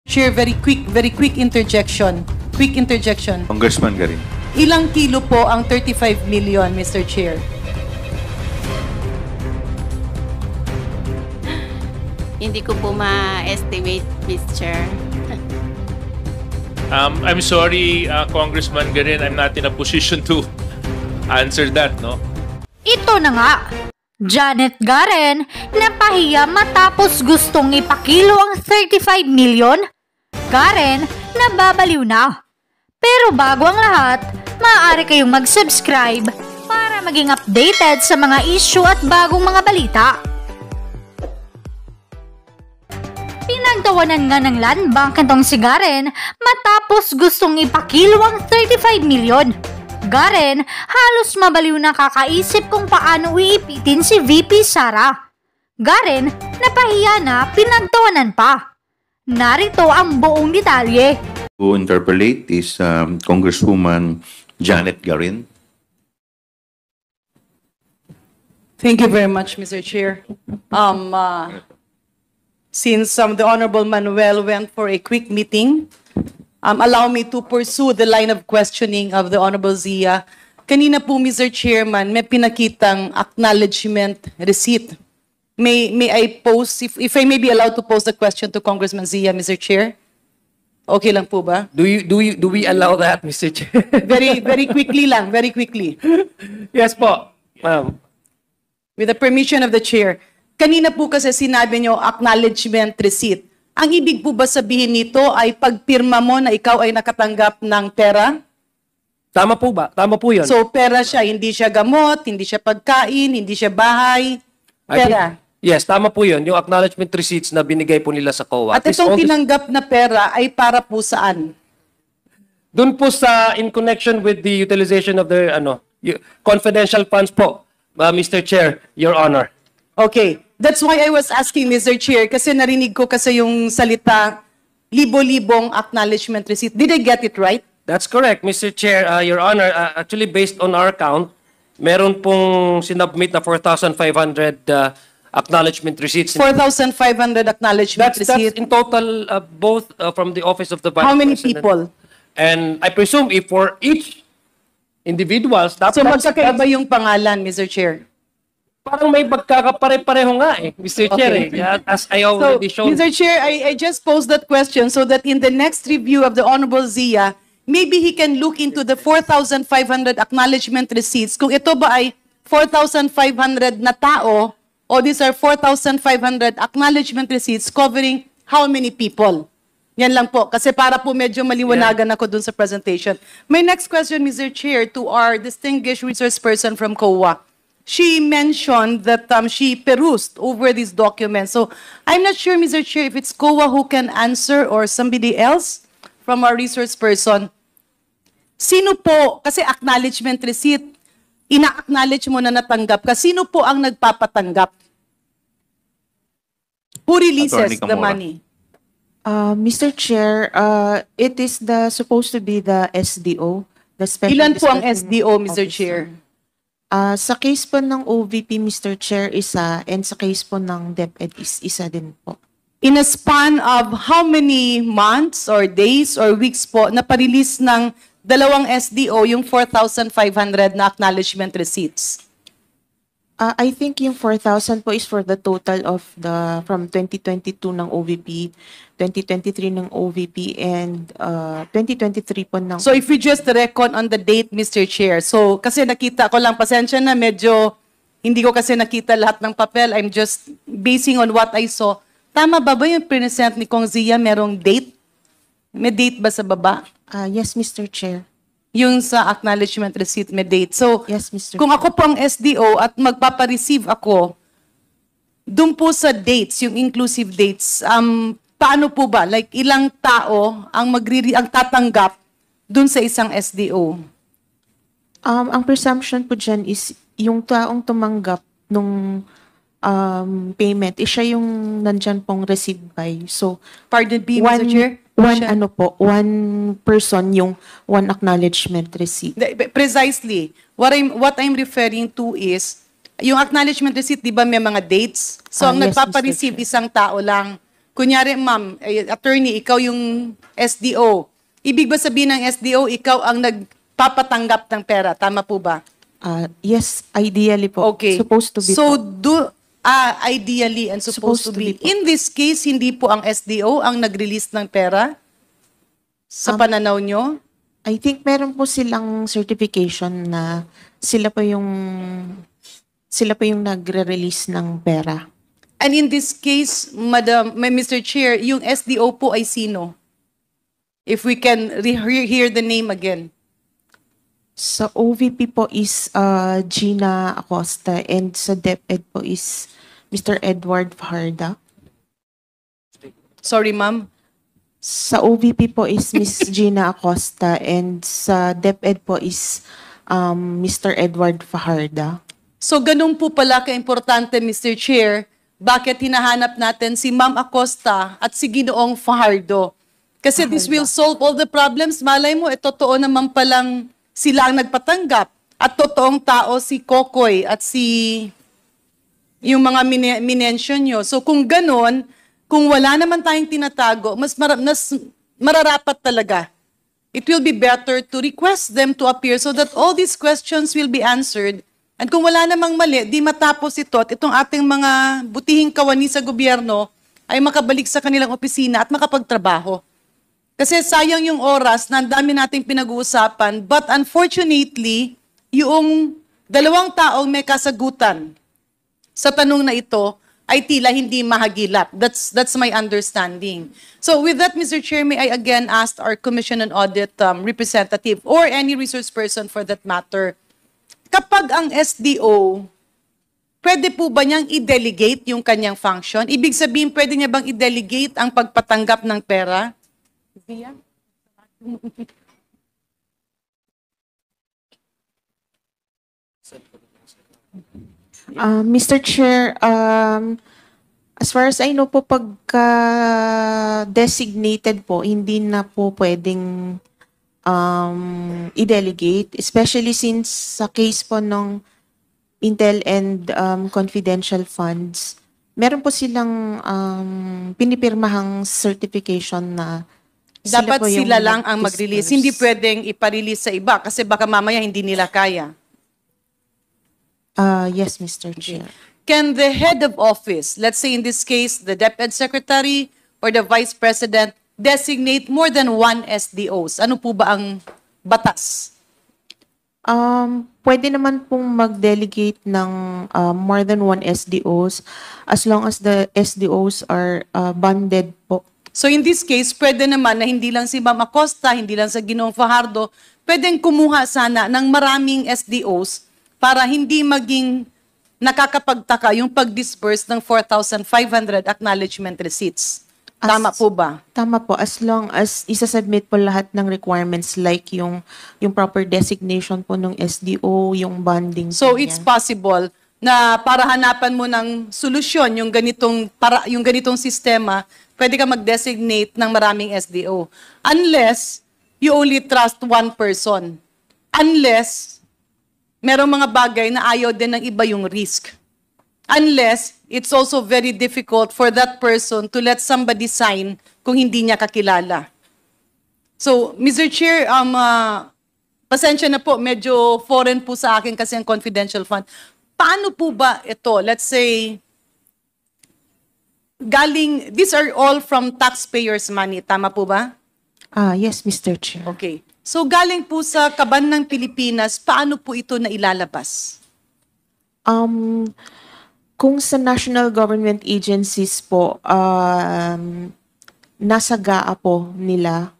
Chair, very quick interjection. Quick interjection. Congressman Garin. Ilang kilo po ang 35 million, Mr. Chair? Hindi ko po ma-estimate, Mr. Chair. I'm sorry, Congressman Garin, I'm not in a position to answer that, no? Ito na nga, Janet Garen napahiya matapos gustong ipakilo ang 35 million. Garen, nababaliw na. Pero bago ang lahat, maaari kayong mag-subscribe para maging updated sa mga issue at bagong mga balita. Pinagtawanan nga ng land bank itong si Garen matapos gustong ipakilo ang 35 million. Garen, halos mabaliw na kakaisip kung paano iipitin si VP Sara. Garen, napahiya na, pinagtawanan pa. Narito ang buong detalye. Who interpolate is Congresswoman Janet Garin. Thank you very much, Mr. Chair. Since the Honorable Manuel went for a quick meeting, allow me to pursue the line of questioning of the Honorable Zia. Kanina po, Mr. Chairman, may pinakitang acknowledgement receipt. May I pose, if I may be allowed to pose the question to Congressman Zia, Mr. Chair? Okay lang po ba? Do we allow that, Mr. Chair? Very quickly lang, very quickly. Yes po, ma'am. With the permission of the Chair. Kanina po kasi sinabi nyo acknowledgement receipt. Ang ibig po ba sabihin nito ay pagpirma mo na ikaw ay nakatanggap ng pera? Tama po ba? Tama po yun. So pera siya, hindi siya gamot, hindi siya pagkain, hindi siya bahay, pera. Yes, tama po yun. Yung acknowledgement receipts na binigay po nila sa COA. At itong tinanggap na pera ay para po saan? Doon po sa in connection with the utilization of the confidential funds po, Mr. Chair, Your Honor. Okay. That's why I was asking, Mr. Chair, kasi narinig ko kasi yung salita libo-libong acknowledgement receipt. Did I get it right? That's correct, Mr. Chair. Your Honor, actually based on our count, meron pong sinubmit na 4,500 acknowledgement receipts. 4,500 acknowledgement That's receipt. in total, both from the Office of the Vice How many President. people? And I presume if for each individuals, So magkakaiba yung pangalan, Mr. Chair. parang may pagkakapare-pareho nga Mr. Chair. As I already showed. Mr. Chair, I just posed that question so that in the next review of the Honorable Zia, maybe he can look into the 4,500 acknowledgement receipts. Kung ito ba ay 4,500 na tao, o these are 4,500 acknowledgement receipts covering how many people? Yan lang po. Kasi para po medyo maliwanagan ako dun sa presentation. My next question, Mr. Chair, to our distinguished resource person from COA. She mentioned that she perused over these documents. So I'm not sure, Mr. Chair, if it's COA who can answer or somebody else from our resource person. Sino po, kasi acknowledgement receipt, ina-acknowledge mo na natanggap ka, sino po ang nagpapatanggap? Who releases the money? Mr. Chair, it is supposed to be the SDO, the Special Ilan po ang District SDO, Mr. Officer. Chair? Sa case po ng OVP, Mr. Chair, isa, and sa case po ng DepEd is isa din po. In a span of how many months or days or weeks po na pa-release ng dalawang SDO yung 4,500 na acknowledgement receipts? I think yung 4,000 po is for the total of from 2022 ng OVP, 2023 ng OVP, and 2023 po ng... So if we just reckon on the date, Mr. Chair, so kasi nakita ko lang, pasensya na, medyo hindi ko kasi nakita lahat ng papel, I'm just basing on what I saw. Tama ba yung present ni Kong Zia, merong date? May date ba sa baba? Yes, Mr. Chair. Yung sa acknowledgement receipt may date. So, Yes, Mr. kung ako po ang SDO at magpapareceive ako, dun po sa dates, yung inclusive dates, paano po ba? Like, ilang tao ang tatanggap dun sa isang SDO? Ang presumption po dyan is yung taong tumanggap nung payment, siya yung nandyan pong received by. So, Pardon me, Mr. Chair? one person yung one acknowledgement receipt. Precisely. What I'm referring to is, yung acknowledgement receipt, di ba may mga dates? So, ang Yes, nagpapareceive Mr. Chair. isang tao lang. kunyari ma'am, attorney, ikaw yung SDO. Ibig ba sabihin ng SDO, ikaw ang nagpapatanggap ng pera? Tama po ba? Yes, ideally po. Okay. Supposed to be So, po. ideally and supposed to be. po. In this case, hindi po ang SDO ang nag-release ng pera sa pananaw nyo? I think meron po silang certification na sila po yung nagre-release ng pera. And in this case, Mr. Chair, yung SDO po ay sino? If we can hear the name again. Sa OVP po is Gina Acosta and sa DepEd po is Mr. Edward Fajarda. Sorry, ma'am. Sa OVP po is Miss Gina Acosta and sa DepEd po is Mr. Edward Fajarda. So, ganun po pala ka-importante, Mr. Chair, bakit hinahanap natin si Ma'am Acosta at si Ginoong Fajardo. Kasi this will solve all the problems. Malay mo, totoo naman palang sila ang nagpatanggap. At totoong tao si Kokoy at yung mga minention nyo. So kung ganun, kung wala naman tayong tinatago, mas mararapat talaga. It will be better to request them to appear so that all these questions will be answered. And kung wala namang mali, di matapos ito at itong ating mga butihing kawani sa gobyerno ay makabalik sa kanilang opisina at makapagtrabaho. Kasi sayang yung oras na ang dami nating pinag-uusapan, but unfortunately, yung dalawang taong may kasagutan sa tanong na ito ay tila hindi mahagilap. That's my understanding. So with that, Mr. Chair, may I again ask our Commission on Audit representative or any resource person for that matter, kapag ang SDO, pwede po ba niyang i-delegate yung kanyang function? Ibig sabihin, pwede niya bang i-delegate ang pagpatanggap ng pera? Zia? Mr. Chair, as far as I know po, pagka designated po, hindi na po pwedeng i-delegate, especially since sa case po ng Intel and confidential funds, meron po silang pinipirmahang certification na Dapat po yung sila lang ang mag-release. nag-disperse. Hindi pwedeng iparelease sa iba kasi baka mamaya hindi nila kaya. Yes, Mr. Chair. Can the head of office, let's say in this case, the DepEd Secretary or the Vice President, designate more than one SDOs? Ano po ba ang batas? Pwede naman pong mag-delegate ng more than one SDOs as long as the SDOs are bonded po. So in this case, pwede naman na hindi lang si Ma'am Acosta, hindi lang sa Ginoong Fajardo, pwedeng kumuha sana ng maraming SDOs para hindi maging nakakapagtaka yung pag-disperse ng 4,500 acknowledgement receipts. Tama po ba? Tama po, as long as isa-submit po lahat ng requirements like yung proper designation po ng SDO, yung bonding. So po it's niya. possible na para hanapan mo ng solusyon yung ganitong sistema, pwede ka mag-designate ng maraming SDO. Unless you only trust one person. Unless merong mga bagay na ayaw din ng iba yung risk. Unless it's also very difficult for that person to let somebody sign kung hindi niya kakilala. So, Mr. Chair, pasensya na po, medyo foreign po sa akin kasi ang confidential fund. Paano po ba ito? Let's say, these are all from taxpayers' money. Tama po ba? Yes, Mr. Chair. Okay. So, galing po sa kaban ng Pilipinas, paano po ito na ilalabas? Kung sa national government agencies po, nasa GAA po nila.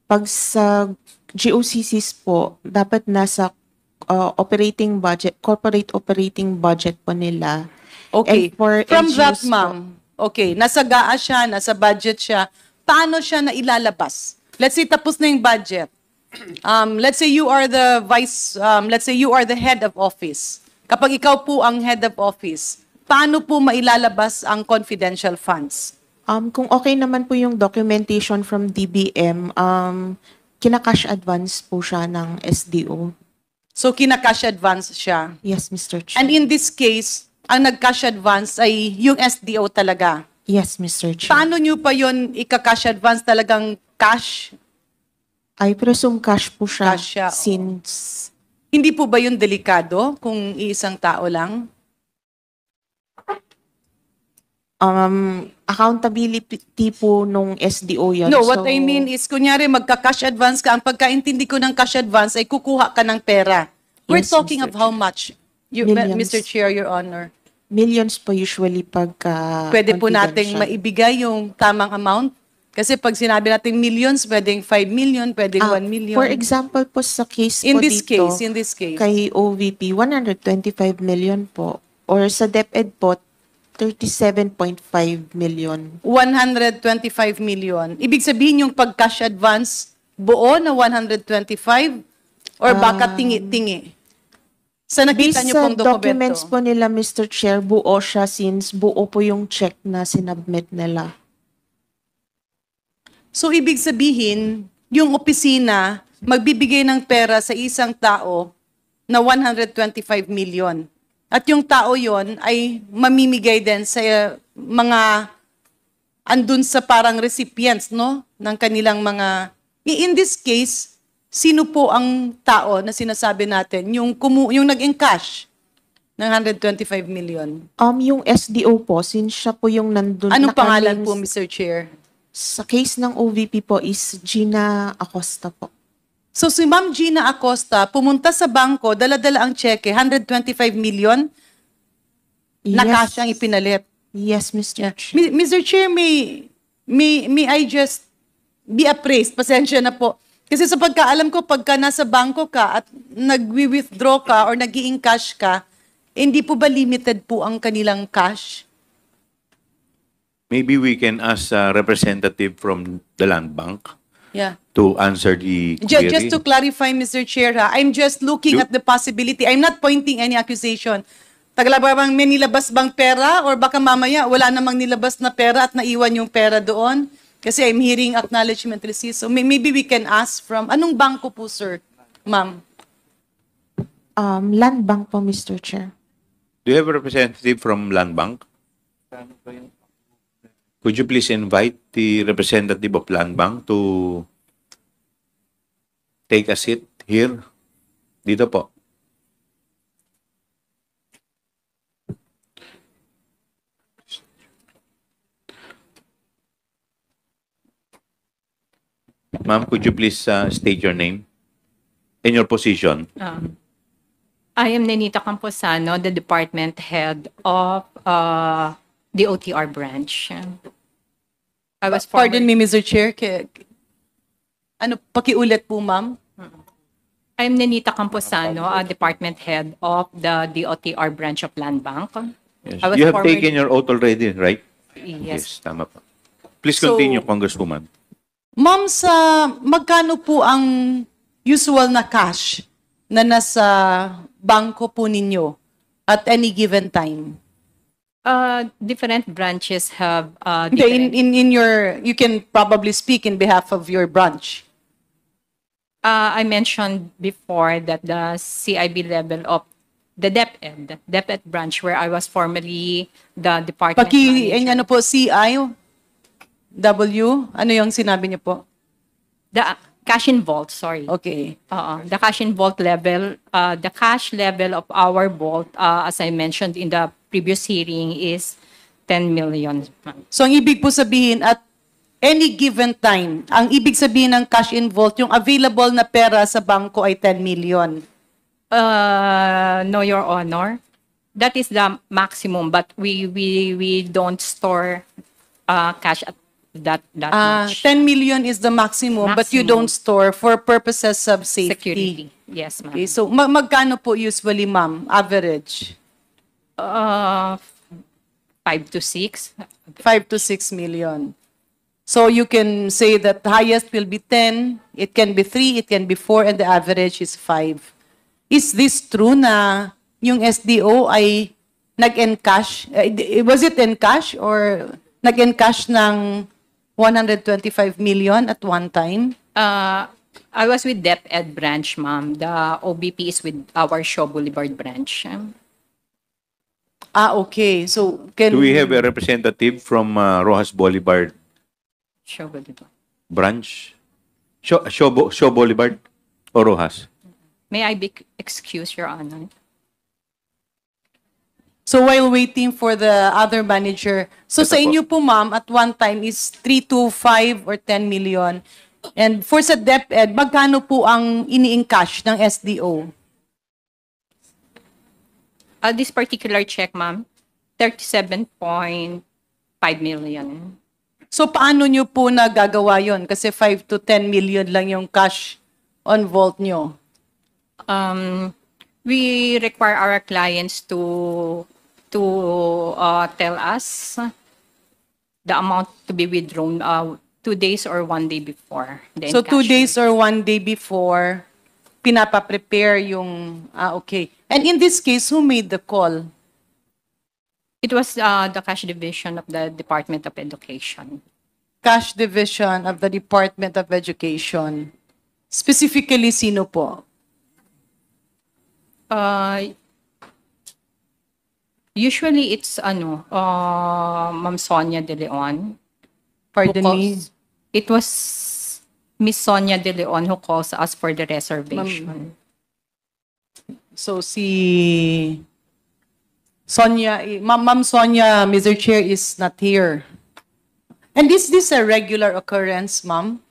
Pag sa GOCCs po, dapat nasa operating budget, corporate operating budget po nila. Okay. And for From that, NGOs po, ma'am, okay, nasa GAA siya, nasa budget siya, paano siya na ilalabas? Let's say tapos na yung budget. Let's say you are the let's say you are the head of office. Kapag ikaw po ang head of office, paano po mailalabas ang confidential funds? Kung okay naman po yung documentation from DBM, kina-cash advance po siya ng SDO. So, kina-cash advance siya. Yes, Mr. Chair. And in this case, ang nag-cash advance ay yung SDO talaga. Yes, Mr. Chair. Paano nyo pa yon ika-cash advance? Talagang cash? I presume cash po siya, Cash siya, oo. since Hindi po ba yun delikado kung iisang tao lang? accountability po nung SDO yun. No, what So, I mean is, kunyari magka-cash advance ka, ang pagkaintindi ko ng cash advance ay kukuha ka ng pera. We're Yes, talking Mr. of how much? Millions. Mr. Chair, Your Honor. millions po usually pagka Pwede po nating confidential. maibigay yung tamang amount? Kasi pag sinabi natin millions, pwedeng 5 million, pwedeng 1 million. For example po sa case in po this dito, case, in this case. kay OVP, 125 million po. Or sa DepEd po, 37.5 million. 125 million. Ibig sabihin yung pag-cash advance, buo na 125? Or baka tingi-tingi? Sa nakita Based niyo sa pong dokumento. documents po nila, Mr. Chair, buo siya since buo po yung check na sinubmit nila. So, ibig sabihin, yung opisina, magbibigay ng pera sa isang tao na 125 million. At yung tao yon ay mamimigay din sa mga andun sa parang recipients, no? Ng kanilang mga... In this case, sino po ang tao na sinasabi natin? Yung nag-encash ng 125 million. Yung SDO po, since siya po yung nandun. Anong pangalan naka-names po, Mr. Chair? Sa case ng OVP po is Gina Acosta po. So si Ma'am Gina Acosta pumunta sa bangko, dala-dala ang cheque, 125 million, na cash ang ipinalit. Yes, Mr. Yeah. Chair. Mr. Chair, may I just be appraised? Pasensya na po. Kasi sa pagkaalam ko, pagka nasa bangko ka at nag-withdraw ka or nag-i-encash ka, hindi po ba limited po ang kanilang cash? Maybe we can ask a representative from the Land Bank Yeah. to answer the query. Just to clarify, Mr. Chair, ha, I'm just looking You- at the possibility. I'm not pointing any accusation. Tagalabang may nilabas bang pera or baka mamaya wala namang nilabas na pera at naiwan yung pera doon? Kasi I'm hearing acknowledgement receipt. So maybe we can ask from, anong bangko po, sir, ma'am? Land Bank po, Mr. Chair. Do you have a representative from Land Bank? Could you please invite the representative of Land Bank to take a seat here? Dito po. Ma'am, could you please state your name and your position? I am Nenita Camposano, the department head of the OTR branch. I was Pardon me, Mr. Chair. Ano, pakiulit po, ma'am? I'm Nenita Camposano, department head of the DOTR branch of Land Bank. Yes. I was You have formerly- taken your oath already, right? Yes. Tama po. Please So- continue, Congresswoman. Ma'am, magkano po ang usual na cash na nasa bangko po ninyo at any given time? Different branches have Hindi, different. in your, you can probably speak in behalf of your branch. I mentioned before that the CIB level of the DepEd branch where I was formerly the department manager. Ano po, CIW? Ano yung sinabi niyo po? The cash in vault, sorry. Okay. The cash in vault level, the cash level of our vault, as I mentioned in the previous hearing, is 10 million. So ang ibig po sabihin, at any given time, ang ibig sabihin ng cash in vault, yung available na pera sa bangko ay 10 million. No, Your Honor. That is the maximum, but we don't store cash at that much. 10 million is the maximum, but you don't store for purposes of safety. Security. Yes, ma'am. Okay, so magkano po usually, ma'am, average? 5 to 6. 5 to 6 million. So you can say that the highest will be 10, it can be 3, it can be 4, and the average is 5. Is this true na yung SDO ay nag-encash? Was it encash or nag-encash ng 125 million at one time? I was with DepEd branch, ma'am. The OBP is with our Shaw Boulevard branch. Okay. So, can... Do we have a representative from Rojas Boulevard Show ba dito? branch? Shaw Boulevard or Rojas? May I be excused, Your Honor? So while waiting for the other manager, so Ito sa po. inyo po ma'am, at one time is 3 to 5 or 10 million. And for sa DepEd, magkano po ang ini-encash ng SDO? This particular check, ma'am, 37.5 million. So paano nyo po nagagawa yon? Kasi 5 to 10 million lang yung cash on vault nyo. We require our clients to tell us the amount to be withdrawn 2 days or 1 day before. The So 2 encashment. days or 1 day before, pinapa-prepare yung... okay. And in this case, who made the call? It was the cash division of the Department of Education. Cash Division of the Department of Education. Specifically, sino po? Usually it's Ma'am Sonia De Leon. Pardon me? It was Miss Sonia De Leon who calls us for the reservation. So si Sonia, Ma'am Sonia, Mr. Chair, is not here. And is this a regular occurrence, ma'am?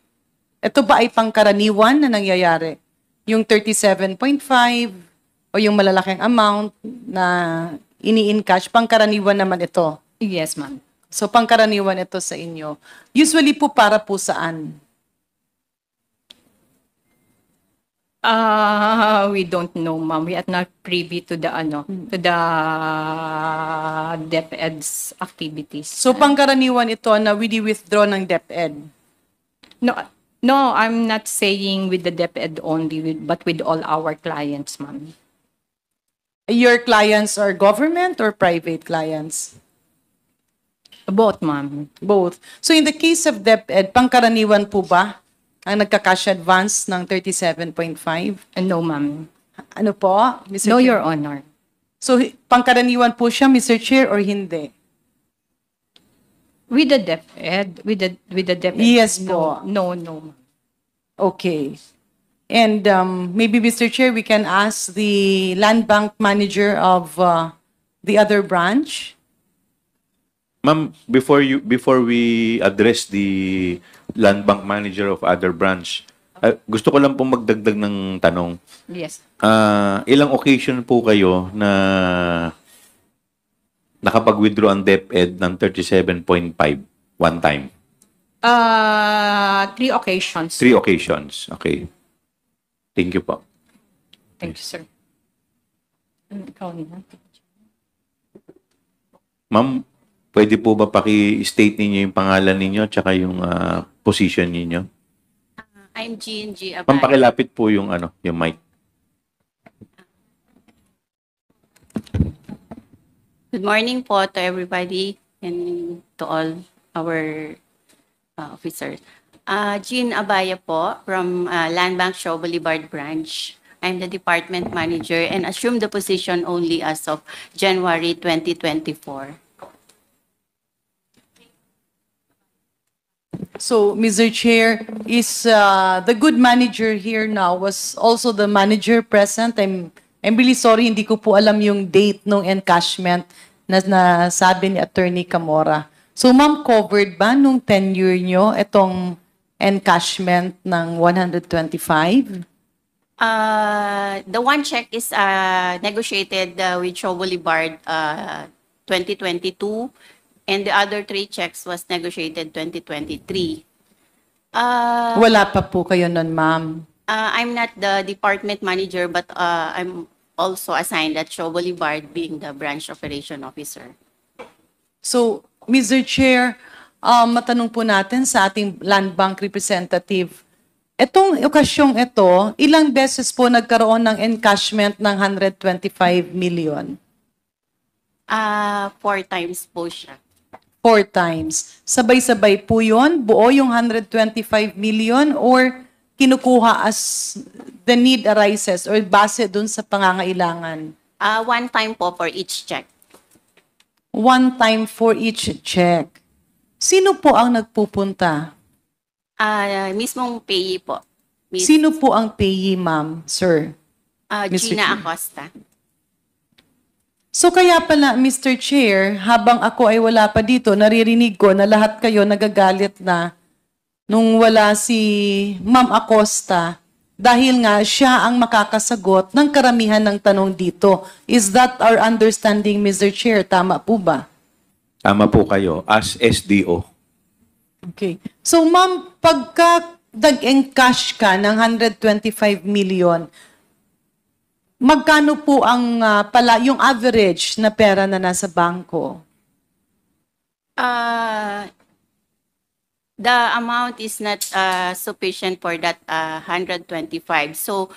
Ito ba ay pangkaraniwan na nangyayari? Yung 37.5 o yung malalaking amount na ini-encash, pangkaraniwan naman ito. Yes, ma'am. So pangkaraniwan ito sa inyo. Usually po para po saan? We don't know, ma'am. We are not privy to the to the DepEd's activities. So pangkaraniwan ito na withdraw ng DepEd. No, I'm not saying with the DepEd only, but with all our clients, ma'am. Your clients are government or private clients? Both, ma'am. Both. So in the case of DepEd, pangkaraniwan po ba ang nagka-cash advance ng 37.5? No, ma'am. Ano po, Mr. No, Chair? Your Honor. So pangkaraniwan po siya, Mr. Chair, or hindi? With the DepEd, with the DepEd. Yes no, po. No, ma'am. Okay. And maybe, Mr. Chair, we can ask the land bank manager of the other branch. Ma'am, before we address the land bank manager of other branch, gusto ko lang pong magdagdag ng tanong. Yes. Ilang occasion po kayo na nakapag-withdraw ang DepEd ng 37.5 one time? 3 occasions. 3 occasions. Okay. Thank you po. Thank you, sir. Ikaw na. Ma'am, pwede po ba paki-state ninyo yung pangalan ninyo at saka yung position ninyo? I'm G&G Ma'am, Abay. pakilapit po yung yung mic. Good morning po to everybody and to all our officers. Jean Abaya po from Land Bank Shaw Boulevard branch. I'm the department manager and assumed the position only as of January 2024. So, Mr. Chair, is the good manager here now was also the manager present? I'm really sorry, hindi ko po alam yung date ng encashment na nasabi ni Attorney Camora. So, ma'am, covered ba nung tenure nyo itong encashment ng 125? The one check is negotiated with Shaw Boulevard 2022 and the other 3 checks was negotiated 2023. Wala pa po kayo nun, ma'am. I'm not the department manager but I'm also assigned at Shaw Boulevard being the branch operation officer. So, Mr. Chair, matanong po natin sa ating land bank representative, itong okasyong ito, ilang beses po nagkaroon ng encashment ng 125 million? 4 times po siya. 4 times. Sabay-sabay po yun? Buo yung 125 million or kinukuha as the need arises or base dun sa pangangailangan? 1 time po for each check. one time for each check. Sino po ang nagpupunta? Mismong payee po. Sino po ang payee, ma'am, sir? Mr. Gina Chair. Acosta. So kaya pala, Mr. Chair, habang ako ay wala pa dito, naririnig ko na lahat kayo nagagalit na nung wala si Ma'am Acosta dahil nga siya ang makakasagot ng karamihan ng tanong dito. Is that our understanding, Mr. Chair? Tama po ba? Tama po kayo, as SDO. Okay. So ma'am, pagka nag-encash ka ng 125 million, magkano po ang yung average na pera na nasa bangko? The amount is not sufficient for that 125. So,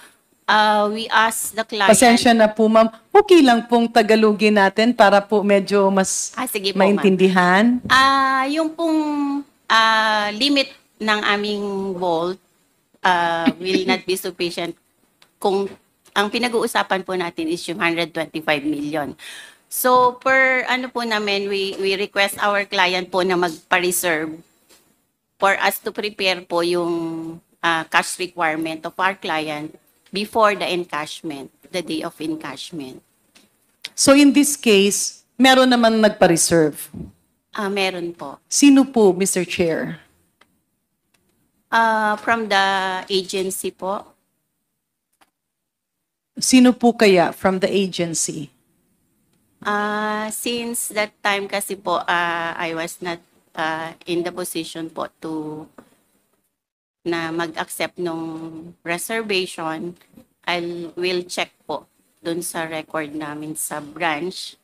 we asked the client... Pasensya na po, ma'am. Okay lang pong Tagalogin natin para po medyo mas sige po, ma'am. maintindihan. Yung pong limit ng aming vault will not be sufficient kung ang pinag-uusapan po natin is yung 125 million. So, per ano po namin, we request our client po na magpa-reserve for us to prepare po yung cash requirement of our client before the encashment, the day of encashment. So in this case, meron naman nagpa-reserve. Meron po. Sino po, Mr. Chair? From the agency po. Sino po kaya from the agency? Since that time kasi po, I was not in the position po to na mag-accept nung reservation. Will check po dun sa record namin sa branch.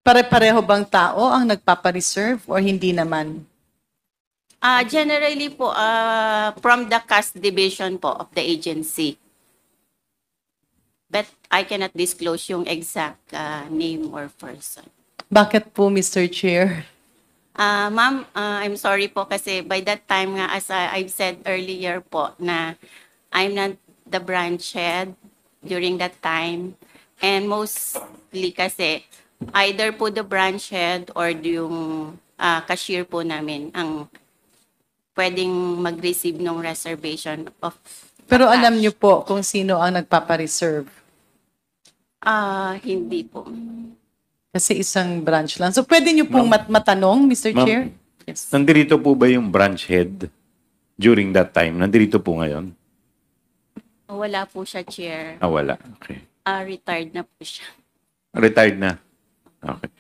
Pare-pareho bang tao ang nagpapa-reserve or hindi naman? Generally po, from the cash division po of the agency. But I cannot disclose yung exact name or person. Bakit po, Mr. Chair? Ma'am, I'm sorry po kasi by that time nga, as I've said earlier po, na I'm not the branch head during that time. And mostly kasi, either po the branch head or yung cashier po namin ang pwedeng mag-receive ng reservation of Pero cash. alam niyo po kung sino ang nagpapa-reserve. Hindi po. Kasi isang branch lang. So pwede niyo pong matanong, Mr. Ma'am, Chair? Yes. Nandirito po ba yung branch head during that time? Nandirito po ngayon? Wala po siya, Chair. Wala. Okay. Retired na po siya. Retired na? Okay.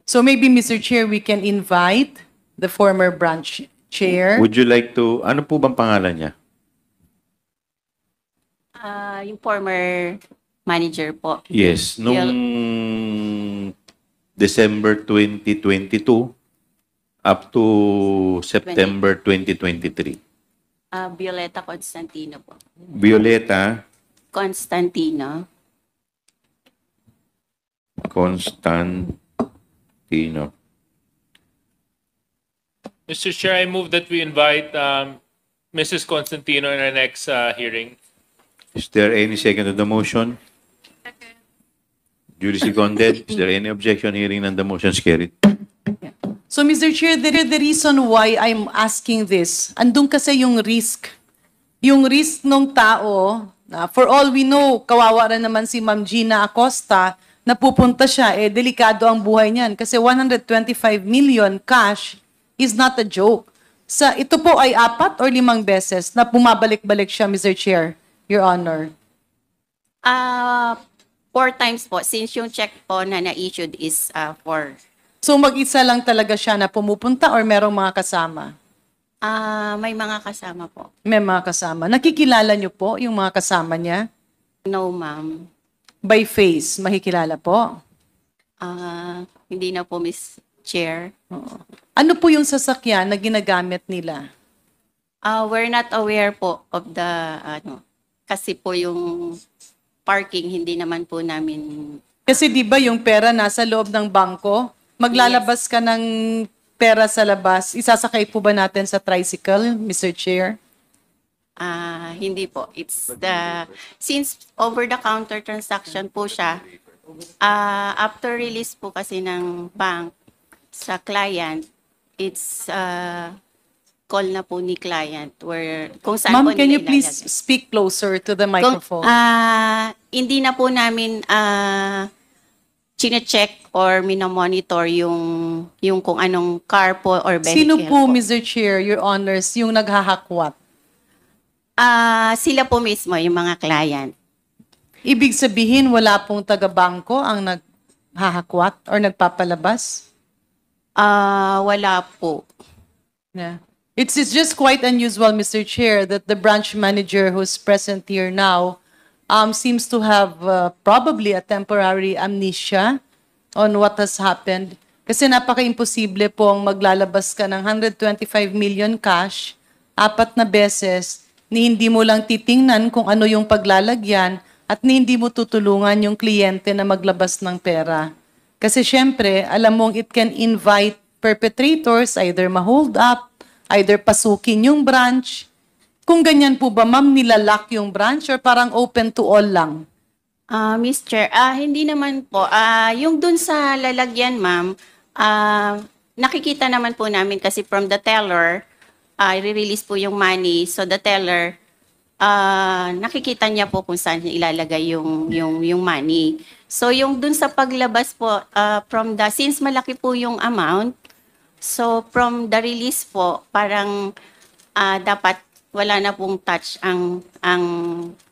So maybe, Mr. Chair, we can invite the former branch chair. Would you like to, ano po bang pangalan niya? Yung former manager po. Yes. Nung December 2022 up to September 2023. Violeta Constantino po. Violeta Constantino. Mr. Chair, I move that we invite Mrs. Constantino in our next hearing. Is there any second to the motion? Duly seconded. Is there any objection? Hearing none, the motion is carried. So, Mr. Chair, the reason why I'm asking this, andun kasi yung risk. Yung risk ng tao, for all we know, kawawa rin naman si Ma'am Gina Acosta, na pupunta siya, delikado ang buhay niyan. Kasi 125 million cash is not a joke. Ito po ay 4 or 5 beses na pumabalik-balik siya, Mr. Chair, Your Honor. 4 times po, since yung check po na na-issued is 4. So mag-isa lang talaga siya na pumupunta or merong mga kasama? May mga kasama po. May mga kasama. Nakikilala niyo po yung mga kasama niya? No, ma'am. By face, makikilala po? Hindi na po, Miss Chair. Ano po yung sasakyan na ginagamit nila? We're not aware po of the, kasi po yung parking, hindi naman po namin. Kasi di ba yung pera nasa loob ng bangko? Maglalabas ka ng pera sa labas, isasakay po ba natin sa tricycle, Mr. Chair? Hindi po. It's since over-the-counter transaction po siya, After release po kasi ng bank sa client, it's call na po ni client where kung saan Ma'am, po can nila you please ilalagay. speak closer to the microphone? Hindi na po namin chine-check or minomonitor yung kung anong car po or vehicle Sino po, po. Mr. Chair, Your Honors, yung naghahakwat? Sila po mismo, yung mga client. Ibig sabihin, wala pong taga-bangko ang naghahakwat or nagpapalabas? Wala po. Yeah. It's just quite unusual, Mr. Chair, that the branch manager who's present here now seems to have probably a temporary amnesia on what has happened. Kasi napaka-imposible pong maglalabas ka ng 125 million cash, 4 na beses, ni hindi mo lang titingnan kung ano yung paglalagyan at ni hindi mo tutulungan yung kliyente na maglabas ng pera. Kasi syempre, alam mong it can invite perpetrators, either ma-hold up, either pasukin yung branch. Kung ganyan po ba, ma'am, nilalak yung branch or parang open to all lang? Miss Chair, hindi naman po. Yung dun sa lalagyan, ma'am, nakikita naman po namin kasi from the teller, i-release po yung money. So the teller, nakikita niya po kung saan niya ilalagay yung money. So yung dun sa paglabas po, since malaki po yung amount, so from the release po, parang dapat wala na pong touch ang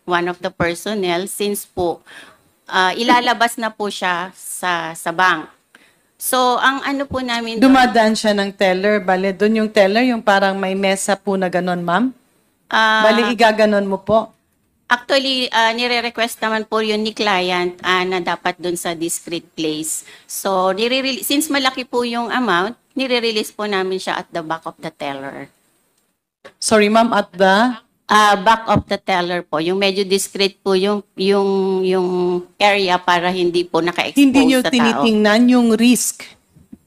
one of the personnel since po ilalabas na po siya sa bank. So ang ano po namin doon, Dumadaan siya ng teller, bale, doon yung teller, yung parang may mesa po na ganon, ma'am? Bale, igaganon mo po. actually nire-request naman po yun ni client na dapat doon sa discrete place. So since malaki po yung amount, nire-release po namin siya at the back of the teller. Sorry, ma'am, at the... Back of the teller po, yung medyo discreet po yung area para hindi po naka-expose Hindi nyo sa tao. tinitingnan yung risk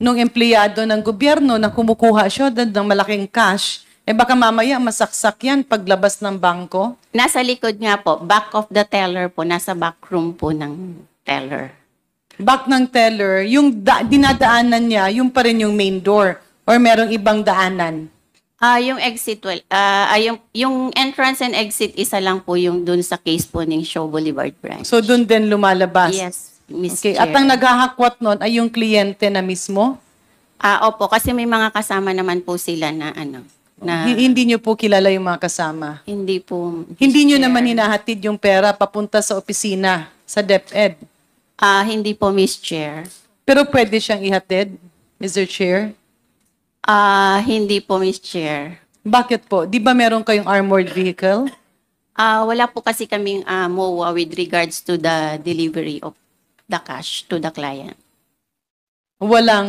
ng empleyado ng gobyerno na kumukuha siya ng malaking cash, baka mamaya masaksak yan paglabas ng bangko. Nasa likod nga po, back of the teller po, nasa back room po ng teller. Back ng teller, yung dinadaanan niya, yung pa rin yung main door or merong ibang daanan. Yung exit, yung entrance and exit, isa lang po yung dun sa case po ng Shaw Boulevard branch. So doon din lumalabas. Yes, Miss Okay, Chair. at ang naghahakwat nun ay yung kliyente na mismo? Opo, kasi may mga kasama naman po sila na Hindi nyo po kilala yung mga kasama? hindi po. Miss Hindi nyo Chair. naman hinahatid yung pera papunta sa opisina, sa DepEd? Hindi po, Miss Chair. Pero pwede siyang ihatid, Mr. Chair? Hindi po, Miss Chair. Bakit po? Di ba meron kayong armored vehicle? Wala po kasi kaming MOA with regards to the delivery of the cash to the client. Wala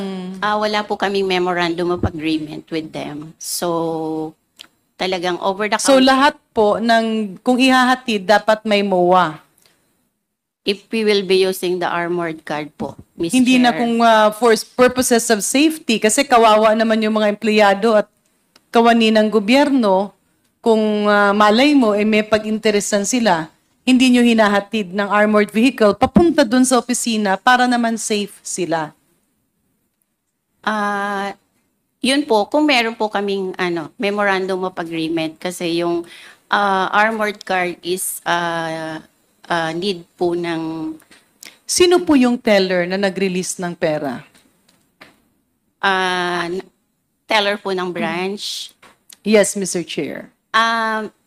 po kaming memorandum of agreement with them. So, talagang over the So counter. lahat po ng kung ihahatid dapat may MOA. If we will be using the armored card po, Miss Hindi Chair. na kung for purposes of safety kasi kawawa naman yung mga empleyado at kawani ng gobyerno kung malay mo may pag-interesan sila. Hindi nyo hinahatid ng armored vehicle papunta dun sa opisina para naman safe sila. Yun po, kung meron po kaming memorandum of agreement kasi yung armored card is need po ng Sino po yung teller na nag-release ng pera? teller po ng branch. Yes, Mr. Chair.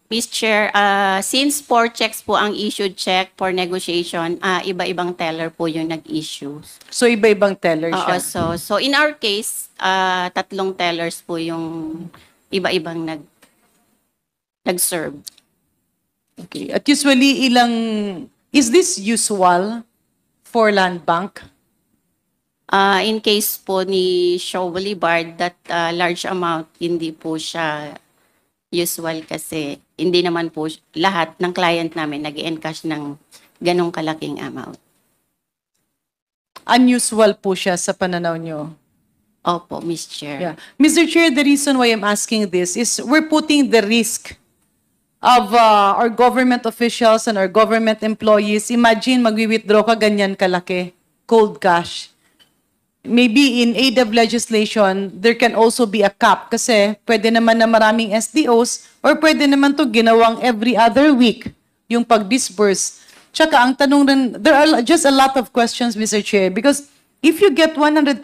Miss Chair, since 4 checks po ang issued check for negotiation, iba-ibang teller po yung nag-issue. So iba-ibang teller siya. So in our case, 3 tellers po yung iba-ibang nag-serve. Okay. At usually, is this usual for land bank? In case po ni Shaw Boulevard, that large amount, hindi po siya usual kasi hindi naman po lahat ng client namin nag-encash ng ganong kalaking amount. Unusual po siya sa pananaw nyo. Opo, Miss Chair. Yeah. Mr. Chair, the reason why I'm asking this is we're putting the risk of our government officials and our government employees. Imagine, magwi-withdraw ka ganyan kalaki, cold cash. Maybe in aid of legislation, there can also be a cap kasi pwede naman na maraming SDOs or pwede naman to ginawang every other week yung pag-disburse. Tsaka ang tanong rin, there are just a lot of questions, Mr. Chair, because if you get 125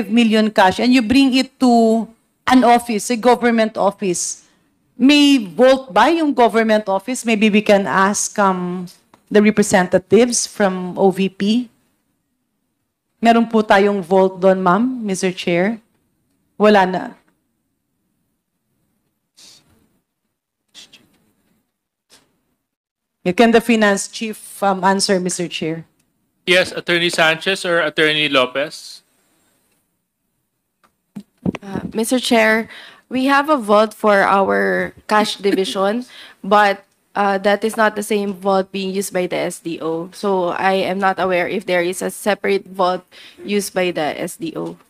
million cash and you bring it to an office, a government office, may vault ba yung government office? Maybe we can ask the representatives from OVP. Meron po tayong vault doon, ma'am, Mr. Chair? Wala na. Can the finance chief answer, Mr. Chair? Yes, Attorney Sanchez or Attorney Lopez? Mr. Chair, we have a vault for our cash division, but that is not the same vault being used by the SDO. So I am not aware if there is a separate vault used by the SDO.